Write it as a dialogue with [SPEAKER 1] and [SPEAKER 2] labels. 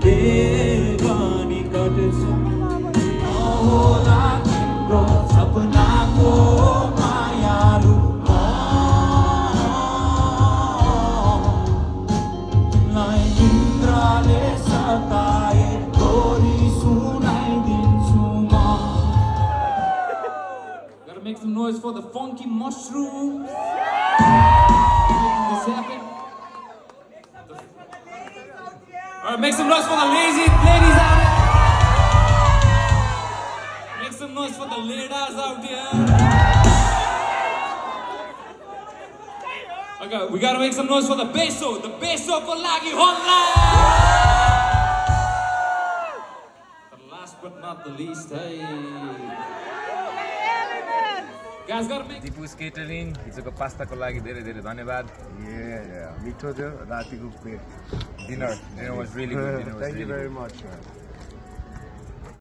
[SPEAKER 1] बेगानी कट्छ होला तिम्रो सपनाको मायालु तिमीलाई इन्द्रले सताए गोरी सुनाइदिन्छु म Gotta make some noise for the funky mushrooms. Making this happen. Alright, make some noise for the lazy ladies out there. Make some noise for the ladies out there. Okay, we gotta make some noise for the beso for lagi honla. But last but not the least, hey. Guys, gotta make
[SPEAKER 2] दिपुस catering हिजोको पास्ताको लागि धेरै धेरै धन्यवाद
[SPEAKER 3] मिठो थियो रातिको पेट
[SPEAKER 2] dinner was really good.
[SPEAKER 3] Thank you very much, man.